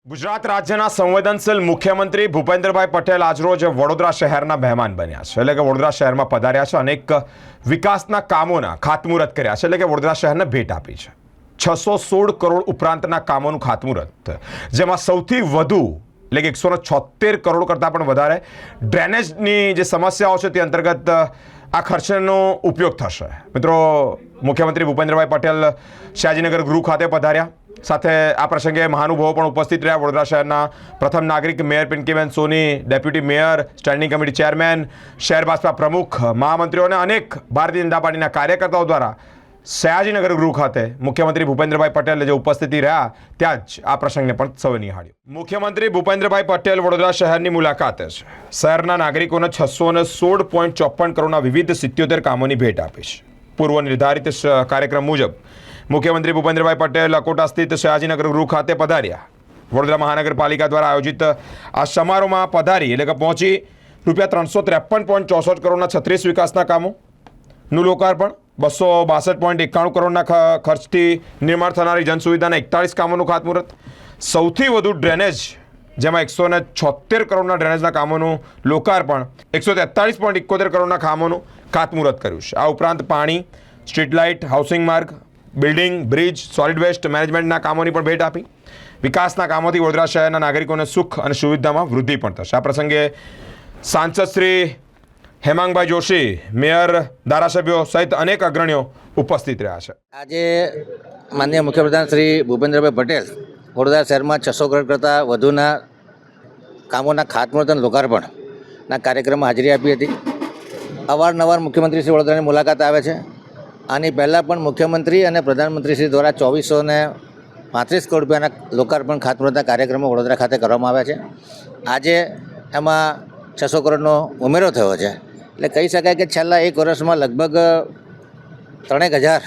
ગુજરાત રાજ્યના સંવેદનશીલ મુખ્યમંત્રી ભૂપેન્દ્રભાઈ પટેલ આજરોજ વડોદરા શહેરના મહેમાન બન્યા છે. એટલે કે વડોદરા શહેરમાં પધાર્યા છે. અનેક વિકાસના કામોના ખાતમુહૂર્ત કર્યા છે. એટલે કે વડોદરા શહેરને ભેટ આપી છે. 616 કરોડ ઉપરાંતના કામોનું ખાતમુહૂર્ત, જેમાં સૌથી વધુ એટલે કે 176 કરોડ કરતાં પણ વધારે ડ્રેનેજની જે સમસ્યાઓ છે તે અંતર્ગત આ ખર્ચનો ઉપયોગ થશે. મિત્રો, મુખ્યમંત્રી ભૂપેન્દ્રભાઈ પટેલ શાહજીનગર ગૃહ ખાતે પધાર્યા. સાથે આ પ્રસંગે મહાનુભાવો પણ ઉપસ્થિત રહ્યા. વડોદરા શહેરના પ્રથમ નાગરિક mayor Pinkiben Soni, deputy mayor, standing committee chairman, શહેર ભાજપા પ્રમુખ, મહામંત્રીઓ અને અનેક ભારતીય જનતા પાર્ટીના કાર્યકર્તાઓ દ્વારા સયાજીનગર ગૃહ ખાતે મુખ્યમંત્રી ભૂપેન્દ્રભાઈ પટેલ જે ઉપસ્થિતિ રહ્યા ત્યાં જ આ પ્રસંગને પણ સૌએ નિહાળ્યો. મુખ્યમંત્રી ભૂપેન્દ્રભાઈ પટેલ વડોદરા શહેરની મુલાકાતે છે. શહેરના નાગરિકોને 616.54 કરોડના વિવિધ 77 કામોની ભેટ આપી છે. પૂર્વ નિર્ધારિત કાર્યક્રમ મુજબ મુખ્યમંત્રી ભૂપેન્દ્રભાઈ પટેલ અકોટા સ્થિત સયાજીનગર ગૃહ ખાતે પધાર્યા. વડોદરા મહાનગરપાલિકા દ્વારા આયોજિત આ સમારોહમાં પધારી એટલે કે પહોંચી ₹363.64 કરોડના 36 વિકાસના કામોનું લોકાર્પણ, 262.91 કરોડના ખર્ચથી નિર્માણ થનારી જનસુવિધાના 41 કામોનું ખાતમુહૂર્ત, સૌથી વધુ ડ્રેનેજ જેમાં 176 કરોડના ડ્રેનેજના કામોનું લોકાર્પણ, 143.71 કરોડના કામોનું ખાતમુહૂર્ત કર્યું છે. આ ઉપરાંત પાણી, સ્ટ્રીટ લાઇટ, હાઉસિંગ માર્ગ, બિલ્ડિંગ, બ્રિજ, સોલિડ વેસ્ટ મેનેજમેન્ટના કામોની પણ ભેટ આપી. વિકાસના કામોથી વડોદરા શહેરના નાગરિકોને સુખ અને સુવિધામાં વૃદ્ધિ પણ થશે. આ પ્રસંગે સાંસદ શ્રી હેમાંગભાઈ જોશી, મેયર, ધારાસભ્યો સહિત અનેક અગ્રણીઓ ઉપસ્થિત રહ્યા છે. આજે માનનીય મુખ્યપ્રધાન શ્રી ભૂપેન્દ્રભાઈ પટેલ વડોદરા શહેરમાં 600 કરોડ કરતાં વધુના કામોના ખાતમુહૂર્ત અને લોકાર્પણના કાર્યક્રમમાં હાજરી આપી હતી. અવારનવાર મુખ્યમંત્રી શ્રી વડોદરાની મુલાકાત આવે છે. આની પહેલાં પણ મુખ્યમંત્રી અને પ્રધાનમંત્રી શ્રી દ્વારા 2435 કરોડ રૂપિયાના લોકાર્પણ ખાતમુહૂર્તના કાર્યક્રમો વડોદરા ખાતે કરવામાં આવ્યા છે. આજે એમાં 600 કરોડનો ઉમેરો થયો છે. એટલે કહી શકાય કે છેલ્લા એક વર્ષમાં લગભગ 3000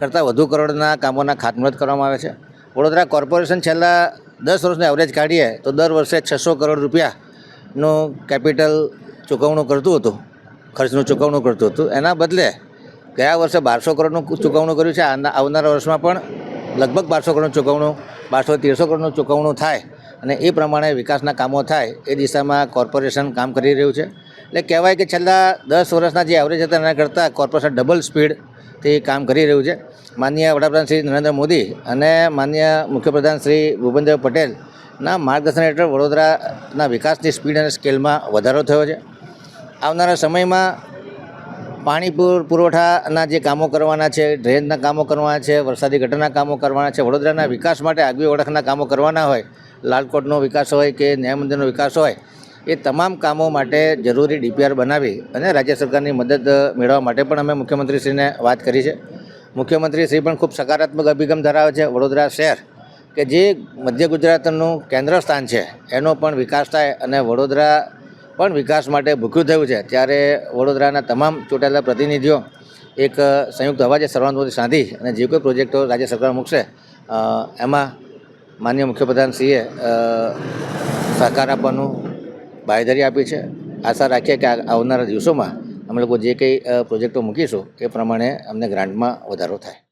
કરતાં વધુ કરોડના કામોના ખાતમુહૂર્ત કરવામાં આવે છે. વડોદરા કોર્પોરેશન છેલ્લા 10 વર્ષનું એવરેજ કાઢીએ તો દર વર્ષે 600 કરોડ રૂપિયાનું કેપિટલ ચૂકવણું કરતું હતું, ખર્ચનું ચૂકવણું કરતું હતું. એના બદલે ગયા વર્ષે 1200 કરોડનું ચૂકવણું કર્યું છે. આવનારા વર્ષમાં પણ લગભગ 1200 કરોડનું ચૂકવણું, 1200-1300 કરોડનું ચૂકવણું થાય અને એ પ્રમાણે વિકાસના કામો થાય એ દિશામાં કોર્પોરેશન કામ કરી રહ્યું છે. એટલે કહેવાય કે છેલ્લા 10 વર્ષના જે એવરેજ હતા એના કરતાં કોર્પોરેશન ડબલ સ્પીડથી કામ કરી રહ્યું છે. માનનીય વડાપ્રધાન શ્રી નરેન્દ્ર મોદી અને માનનીય મુખ્યપ્રધાન શ્રી ભૂપેન્દ્ર પટેલના માર્ગદર્શન હેઠળ વડોદરાના વિકાસની સ્પીડ અને સ્કેલમાં વધારો થયો છે. આવનારા સમયમાં પાણી પુરવઠાના જે કામો કરવાના છે, ડ્રેનના કામો કરવાના છે, વરસાદી ગટરના કામો કરવાના છે, વડોદરાના વિકાસ માટે આગવી ઓળખના કામો કરવાના હોય, લાલકોટનો વિકાસ હોય કે ન્યાય મંદિરનો વિકાસ હોય, એ તમામ કામો માટે જરૂરી ડીપીઆર બનાવી અને રાજ્ય સરકારની મદદ મેળવવા માટે પણ અમે મુખ્યમંત્રીશ્રીને વાત કરી છે. મુખ્યમંત્રીશ્રી પણ ખૂબ સકારાત્મક અભિગમ ધરાવે છે. વડોદરા શહેર કે જે મધ્ય ગુજરાતનું કેન્દ્ર સ્થાન છે એનો પણ વિકાસ થાય અને વડોદરા પણ વિકાસ માટે ભૂખ્યું થયું છે. ત્યારે વડોદરાના તમામ ચૂંટાયેલા પ્રતિનિધિઓ એક સંયુક્ત અવાજે સર્વાનુમતિ સાધી અને જે કોઈ પ્રોજેક્ટો રાજ્ય સરકાર મૂકશે એમાં માનનીય મુખ્યપ્રધાનશ્રીએ સહકાર આપવાનું બાંયધરી આપી છે. આશા રાખીએ કે આવનારા દિવસોમાં અમે લોકો જે કંઈ પ્રોજેક્ટો મૂકીશું એ પ્રમાણે અમને ગ્રાન્ટમાં વધારો થાય.